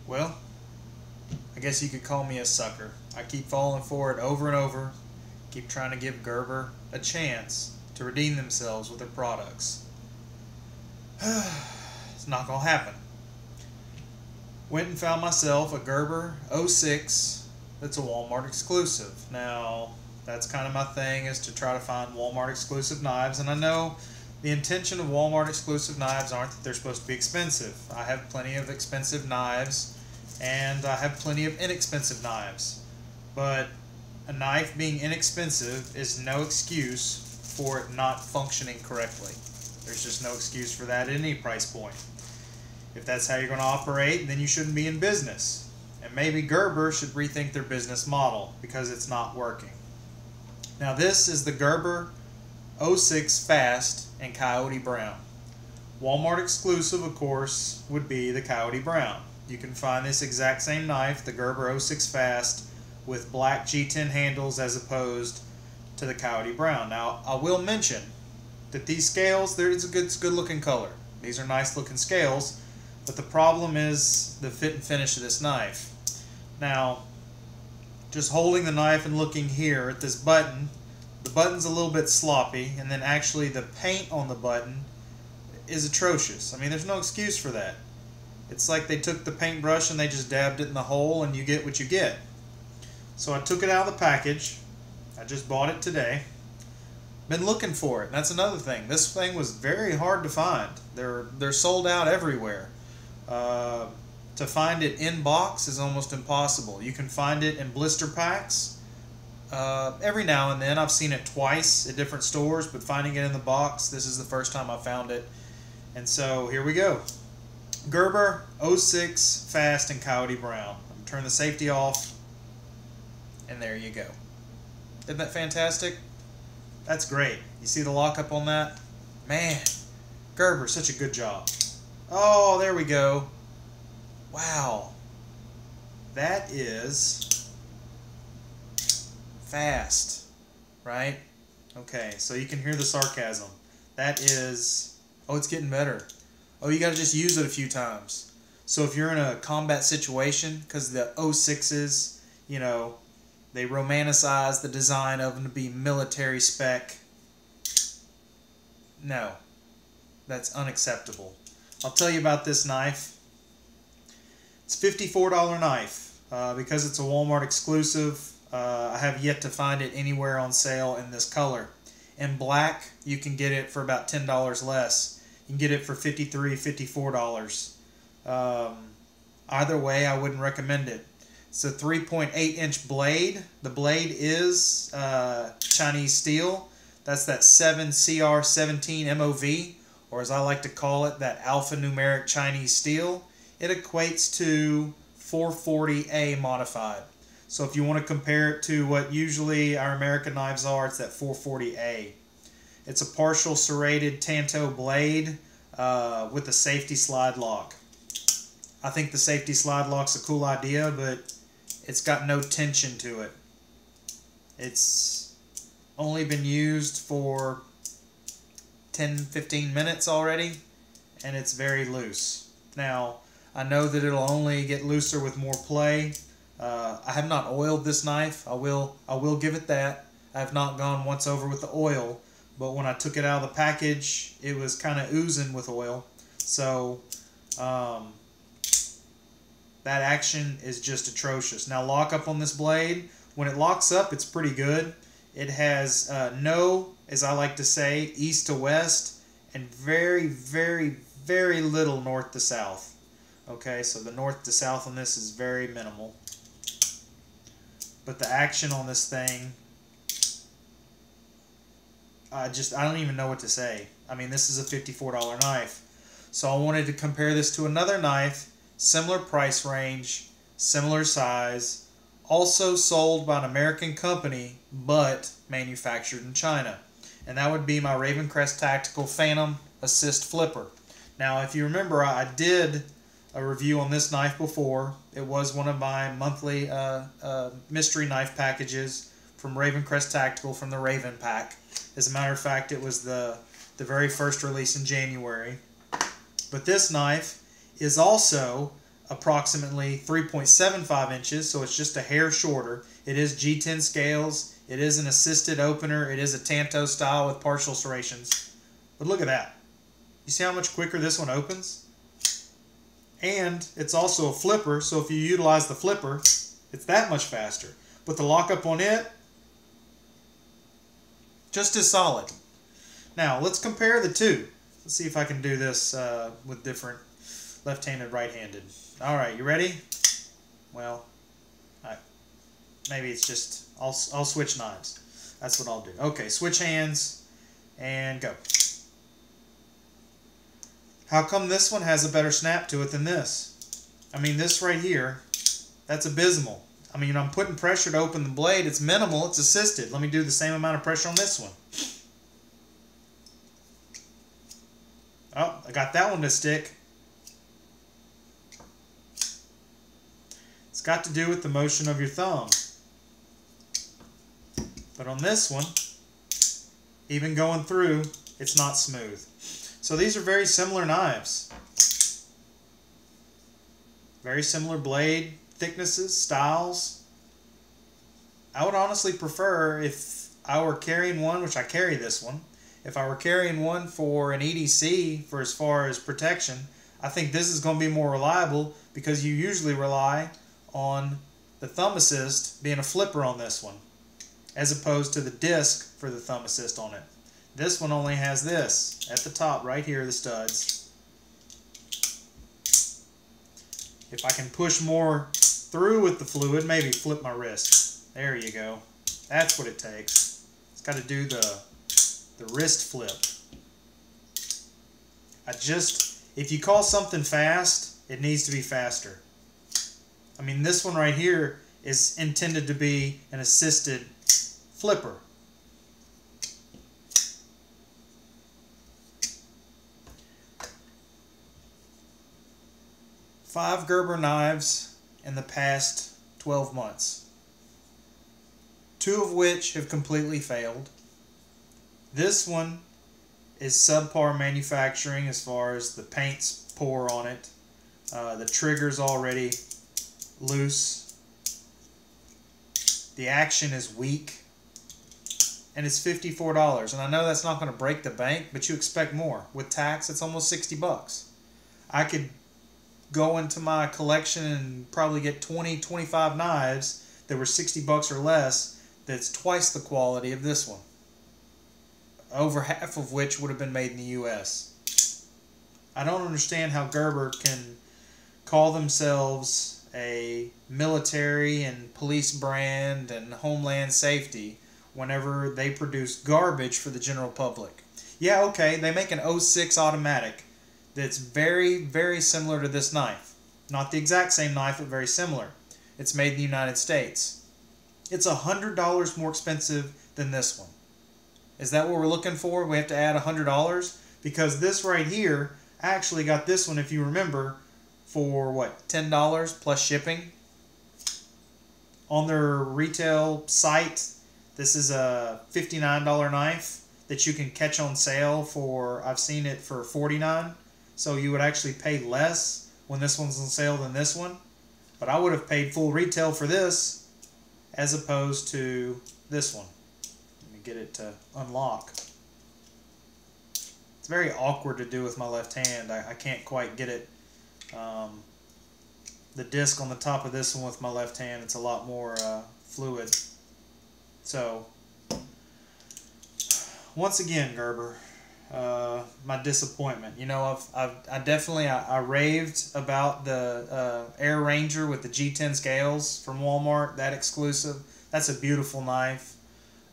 Well, I guess you could call me a sucker. I keep falling for it over and over. Keep trying to give Gerber a chance to redeem themselves with their products. It's not going to happen. Went and found myself a Gerber 06 that's a Walmart exclusive. Now, that's kind of my thing, is to try to find Walmart exclusive knives, and I know the intention of Walmart exclusive knives aren't that they're supposed to be expensive. I have plenty of expensive knives, and I have plenty of inexpensive knives. But a knife being inexpensive is no excuse for it not functioning correctly. There's just no excuse for that at any price point. If that's how you're going to operate, then you shouldn't be in business. And maybe Gerber should rethink their business model because it's not working. Now this is the Gerber 06 Fast and Coyote Brown. Walmart exclusive, of course, would be the Coyote Brown. You can find this exact same knife, the Gerber 06 Fast, with black G10 handles as opposed to the Coyote Brown. Now, I will mention that these scales, it's a good looking color. These are nice looking scales, but the problem is the fit and finish of this knife. Now, just holding the knife and looking here at this button, the button's a little bit sloppy, and then actually the paint on the button is atrocious. I mean, there's no excuse for that. It's like they took the paintbrush and they just dabbed it in the hole and you get what you get. So I took it out of the package. I just bought it today. Been looking for it. That's another thing. This thing was very hard to find. They're sold out everywhere. To find it in box is almost impossible. You can find it in blister packs. Every now and then. I've seen it twice at different stores, but finding it in the box, this is the first time I found it. And so here we go. Gerber 06 Fast and Coyote Brown. Turn the safety off, and there you go. Isn't that fantastic? That's great. You see the lockup on that? Man, Gerber, such a good job. Oh, there we go. Wow. That is fast, right? Okay, so you can hear the sarcasm. That is, oh, it's getting better. Oh, you got to just use it a few times. So if you're in a combat situation, because the 06s, you know, they romanticize the design of them to be military spec. No, that's unacceptable. I'll tell you about this knife. It's a $54 knife. Because it's a Walmart exclusive, I have yet to find it anywhere on sale in this color. In black, you can get it for about $10 less. You can get it for $53, $54. Either way, I wouldn't recommend it. It's a 3.8-inch blade. The blade is Chinese steel. That's that 7CR17 MOV, or as I like to call it, that alphanumeric Chinese steel. It equates to 440A modified. So if you want to compare it to what usually our American knives are, it's that 440A. It's a partial serrated Tanto blade with a safety slide lock. I think the safety slide lock's a cool idea, but it's got no tension to it. It's only been used for 10-15 minutes already, and it's very loose. Now, I know that it'll only get looser with more play. I have not oiled this knife. I will give it that. I have not gone once over with the oil, but when I took it out of the package, it was kind of oozing with oil. So that action is just atrocious. Now, lock up on this blade. When it locks up, it's pretty good. It has no, as I like to say, east to west, and very, very, very little north to south. Okay, so the north to south on this is very minimal. But the action on this thing, I don't even know what to say. I mean, this is a $54 knife. So I wanted to compare this to another knife, similar price range, similar size, also sold by an American company, but manufactured in China. And that would be my RavenCrest Tactical Phantom Assist Flipper. Now, if you remember, I did a review on this knife before. It was one of my monthly mystery knife packages from RavenCrest Tactical from the Raven Pack. As a matter of fact, it was the very first release in January. But this knife is also approximately 3.75 inches, so it's just a hair shorter. It is G10 scales. It is an assisted opener. It is a Tanto style with partial serrations. But look at that. You see how much quicker this one opens? And it's also a flipper, so if you utilize the flipper, it's that much faster. But the lockup on it, just as solid. Now, let's compare the two. Let's see if I can do this with different left-handed, right-handed. All right, you ready? Well, maybe it's just, I'll switch knives. That's what I'll do. Okay, switch hands and go. How come this one has a better snap to it than this? I mean, this right here, that's abysmal. I mean, I'm putting pressure to open the blade. It's minimal. It's assisted. Let me do the same amount of pressure on this one. Oh, I got that one to stick. It's got to do with the motion of your thumb. But on this one, even going through, it's not smooth. So these are very similar knives. Very similar blade thicknesses, styles. I would honestly prefer, if I were carrying one, which I carry this one, if I were carrying one for an EDC for as far as protection, I think this is going to be more reliable because you usually rely on the thumb assist being a flipper on this one, as opposed to the disc for the thumb assist on it. This one only has this at the top right here, the studs. If I can push more through with the fluid, maybe flip my wrist. There you go. That's what it takes. It's got to do the wrist flip. If you call something fast, it needs to be faster. I mean, this one right here is intended to be an assisted flipper. Five Gerber knives in the past 12 months. 2 of which have completely failed. This one is subpar manufacturing as far as the paints pour on it. The trigger's already loose. The action is weak. And it's $54. And I know that's not going to break the bank, but you expect more. With tax, it's almost 60 bucks. I could go into my collection and probably get 20, 25 knives that were 60 bucks or less that's twice the quality of this one. Over half of which would have been made in the US. I don't understand how Gerber can call themselves a military and police brand and homeland safety whenever they produce garbage for the general public. Yeah, okay, they make an 06 automatic that's very, very similar to this knife. Not the exact same knife, but very similar. It's made in the United States. It's $100 more expensive than this one. Is that what we're looking for? We have to add $100? Because this right here, I actually got this one, if you remember, for what, $10 plus shipping? On their retail site, this is a $59 knife that you can catch on sale for, I've seen it for $49. So you would actually pay less when this one's on sale than this one. But I would have paid full retail for this as opposed to this one. Let me get it to unlock. It's very awkward to do with my left hand. I can't quite get it. The disc on the top of this one with my left hand, it's a lot more fluid. So, once again, Gerber, my disappointment. You know, I definitely raved about the Air Ranger with the G10 scales from Walmart. That exclusive. That's a beautiful knife.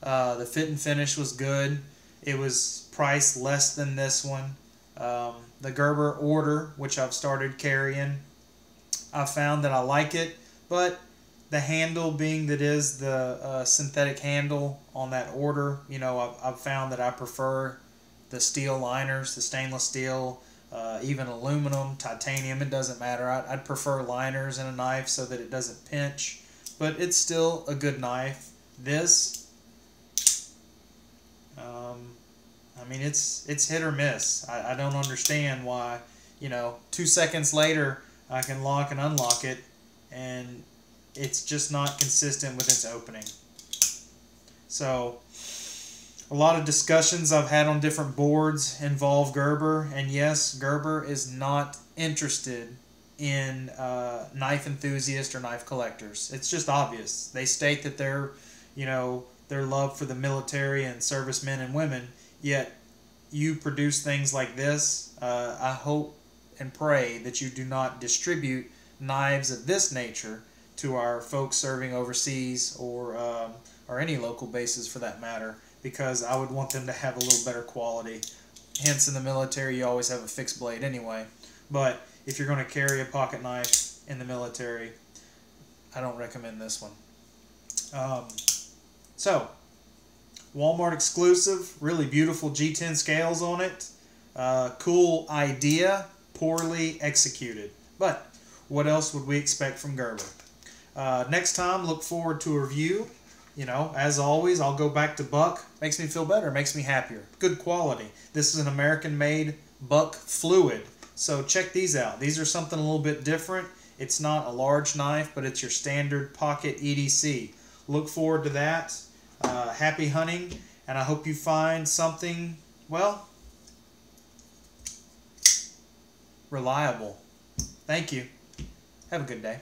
The fit and finish was good. It was priced less than this one. The Gerber Order, which I've started carrying, I found that I like it, but the handle being that is the synthetic handle on that Order, you know, I've found that I prefer the steel liners, the stainless steel, even aluminum, titanium, it doesn't matter. I'd prefer liners in a knife so that it doesn't pinch, but it's still a good knife. This, I mean, it's hit or miss. I don't understand why, you know, 2 seconds later I can lock and unlock it, and it's just not consistent with its opening. So a lot of discussions I've had on different boards involve Gerber, and yes, Gerber is not interested in knife enthusiasts or knife collectors. It's just obvious. They state that they're, their love for the military and servicemen and women, yet you produce things like this. I hope and pray that you do not distribute knives of this nature to our folks serving overseas or any local bases for that matter, because I would want them to have a little better quality. Hence, in the military, you always have a fixed blade anyway. But if you're going to carry a pocket knife in the military, I don't recommend this one. So, Walmart exclusive, really beautiful G10 scales on it. Cool idea, poorly executed. But what else would we expect from Gerber? Next time, look forward to a review. As always, I'll go back to buck. Makes me feel better, makes me happier. Good quality. This is an American-made buck fluid. So check these out. These are something a little bit different. It's not a large knife, but it's your standard pocket EDC. Look forward to that. Happy hunting, and I hope you find something, well, reliable. Thank you. Have a good day.